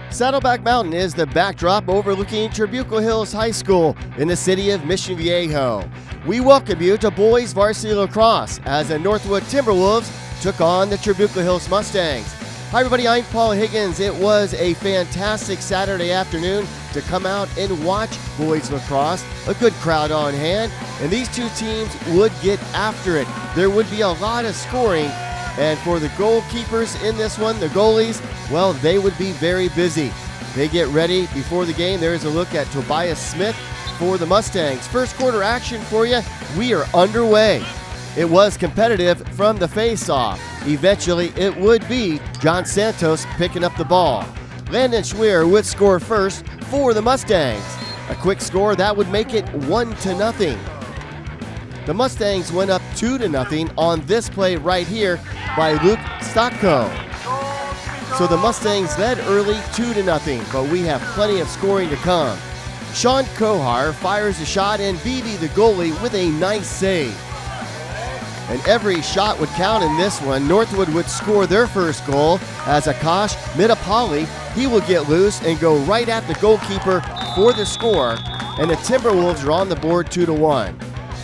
Saddleback Mountain is the backdrop overlooking Trabuco Hills High School in the City of Mission Viejo. We welcome you to Boys Varsity Lacrosse as the Northwood Timberwolves took on the Trabuco Hills Mustangs. Hi everybody, I'm Paul Higgins. It was a fantastic Saturday afternoon to come out and watch boys lacrosse. A good crowd on hand, and these two teams would get after it. There would be a lot of scoring, and for the goalkeepers in this one, the goalies, well, they would be very busy. They get ready before the game. There's a look at Tobias Smith for the Mustangs. First quarter action for you. We are underway. It was competitive from the face-off. Eventually, it would be John Santos picking up the ball. Landon Schweer would score first for the Mustangs. A quick score that would make it 1-0. The Mustangs went up 2-0 on this play right here by Luke Stocco. So the Mustangs led early 2-0, but we have plenty of scoring to come. Sean Kohar fires a shot, and BB, the goalie, with a nice save. And every shot would count in this one. Northwood would score their first goal as Akash Midapali, he will get loose and go right at the goalkeeper for the score, and the Timberwolves are on the board 2-1.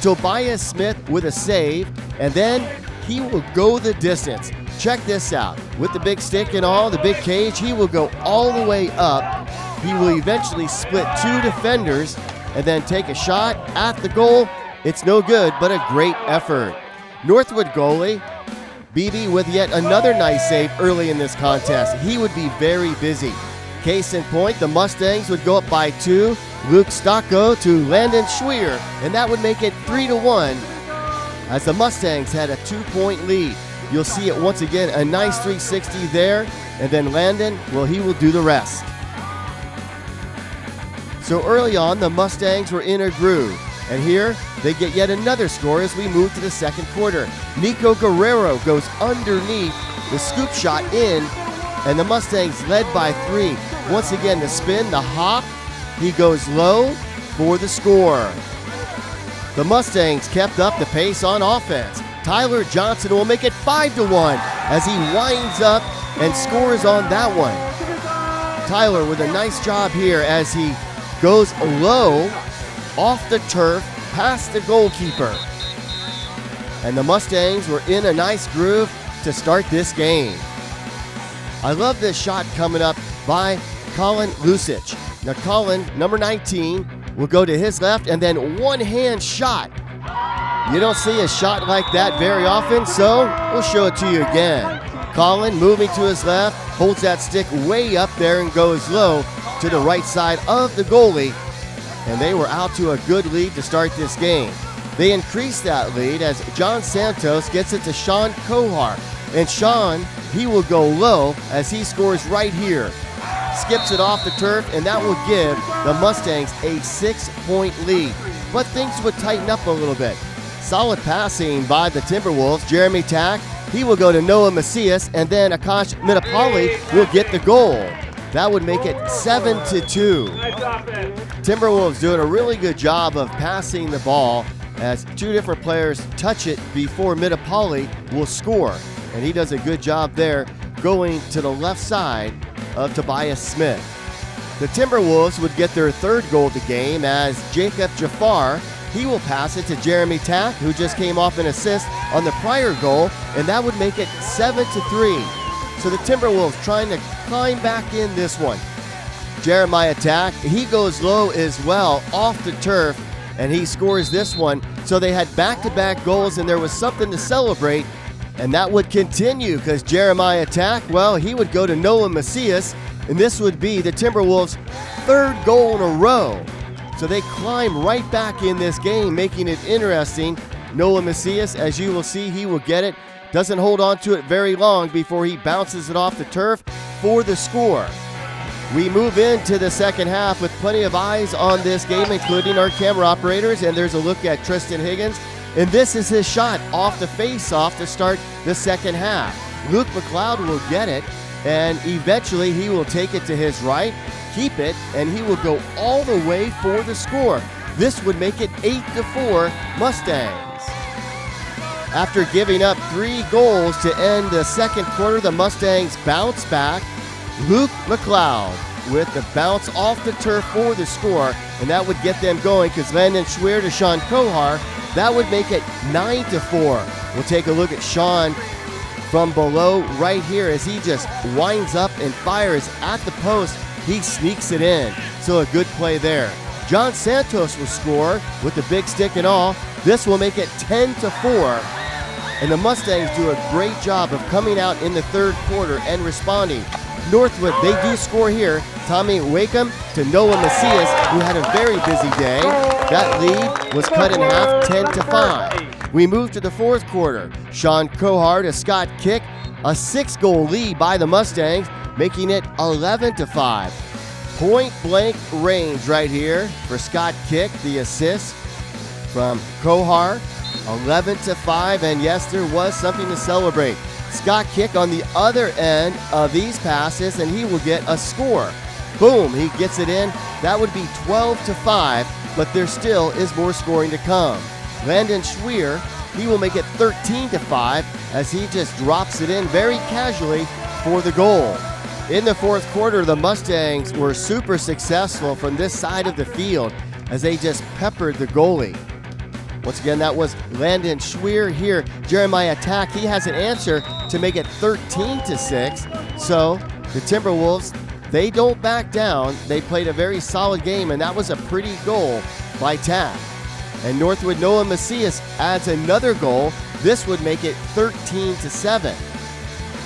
Tobias Smith with a save, and then he will go the distance. Check this out. With the big stick and all, the big cage, he will go all the way up. He will eventually split two defenders and then take a shot at the goal. It's no good, but a great effort. Northwood goalie, BB, with yet another nice save early in this contest. He would be very busy. Case in point, the Mustangs would go up by 2. Luke Stocco to Landon Schweer, and that would make it 3-1 as the Mustangs had a 2-point lead. You'll see it once again, a nice 360 there, and then Landon, well, he will do the rest. So early on, the Mustangs were in a groove, and here they get yet another score as we move to the second quarter. Nico Guerrero goes underneath, the scoop shot in, and the Mustangs led by 3. Once again, the spin, the hop, he goes low for the score. The Mustangs kept up the pace on offense. Tyler Johnson will make it 5-1 as he winds up and scores on that one. Tyler with a nice job here as he goes low off the turf past the goalkeeper. And the Mustangs were in a nice groove to start this game. I love this shot coming up by Colin Lucic. Now Colin, number 19, will go to his left, and then one-hand shot. You don't see a shot like that very often, so we'll show it to you again. Colin moving to his left, holds that stick way up there and goes low to the right side of the goalie, and they were out to a good lead to start this game. They increased that lead as John Santos gets it to Sean Kohar, and Sean, he will go low as he scores right here. Skips it off the turf, and that will give the Mustangs a 6-point lead. But things would tighten up a little bit. Solid passing by the Timberwolves. Jeremy Tack, he will go to Noah Macias, and then Akash Midapali will get the goal. That would make it 7-2. Timberwolves doing a really good job of passing the ball as two different players touch it before Midapali will score. And he does a good job there going to the left side of Tobias Smith. The Timberwolves would get their third goal of the game as Jacob Jafar, he will pass it to Jeremy Tack, who just came off an assist on the prior goal, and that would make it 7-3. So the Timberwolves trying to climb back in this one. Jeremiah Tack, he goes low as well off the turf, and he scores this one. So they had back-to-back goals, and there was something to celebrate. And that would continue because Jeremiah Tack, well, he would go to Noah Macias, and this would be the Timberwolves' third goal in a row. So they climb right back in this game, making it interesting. Noah Macias, as you will see, he will get it. Doesn't hold on to it very long before he bounces it off the turf for the score. We move into the second half with plenty of eyes on this game, including our camera operators, and there's a look at Tristan Higgins. And this is his shot off the face-off to start the second half. Luke McLeod will get it, and eventually he will take it to his right, keep it, and he will go all the way for the score. This would make it 8-4 Mustangs. After giving up 3 goals to end the second quarter, the Mustangs bounce back. Luke McLeod with the bounce off the turf for the score, and that would get them going because Landon Schweer to Sean Kohar, that would make it 9-4. We'll take a look at Sean from below right here as he just winds up and fires at the post. He sneaks it in, so a good play there. John Santos will score with the big stick and all. This will make it 10-4. And the Mustangs do a great job of coming out in the third quarter and responding. Northwood, they do score here. Tommy Wakeham to Noah Macias, who had a very busy day. That lead was cut in half, 10-5. We move to the fourth quarter. Sean Kohar to Scott Kick, a 6-goal lead by the Mustangs, making it 11-5. Point blank range right here for Scott Kick, the assist from Kohar. 11-5, and yes, there was something to celebrate. Scott Kick on the other end of these passes, and he will get a score. Boom, he gets it in. That would be 12-5, but there still is more scoring to come. Landon Schweer, he will make it 13-5 as he just drops it in very casually for the goal. In the fourth quarter, the Mustangs were super successful from this side of the field as they just peppered the goalie. Once again, that was Landon Schweer here. Jeremiah Tack, he has an answer to make it 13-6. So the Timberwolves, they don't back down. They played a very solid game, and that was a pretty goal by Tack. And Northwood Noah Macias adds another goal. This would make it 13-7.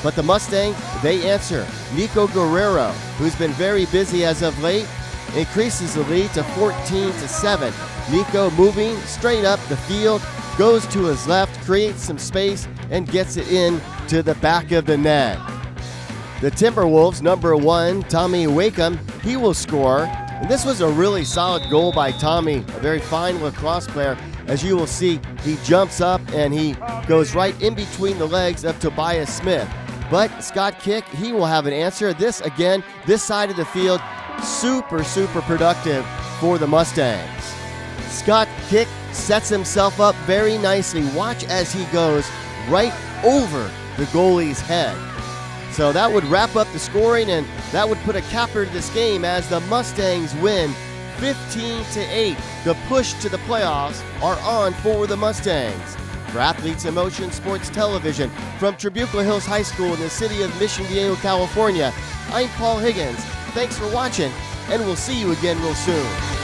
But the Mustangs, they answer. Nico Guerrero, who's been very busy as of late, increases the lead to 14-7. Nico moving straight up the field, goes to his left, creates some space, and gets it in to the back of the net. The Timberwolves, number 1, Tommy Wakeham, he will score. And this was a really solid goal by Tommy, a very fine lacrosse player. As you will see, he jumps up and he goes right in between the legs of Tobias Smith. But Scott Kick, he will have an answer. This, again, this side of the field, super productive for the Mustangs. Scott Kick sets himself up very nicely. Watch as he goes right over the goalie's head. So that would wrap up the scoring, and that would put a capper to this game as the Mustangs win 15-8. The push to the playoffs are on for the Mustangs. For Athletes in Motion Sports Television from Trabuco Hills High School in the City of Mission Viejo, California, I'm Paul Higgins. Thanks for watching, and we'll see you again real soon.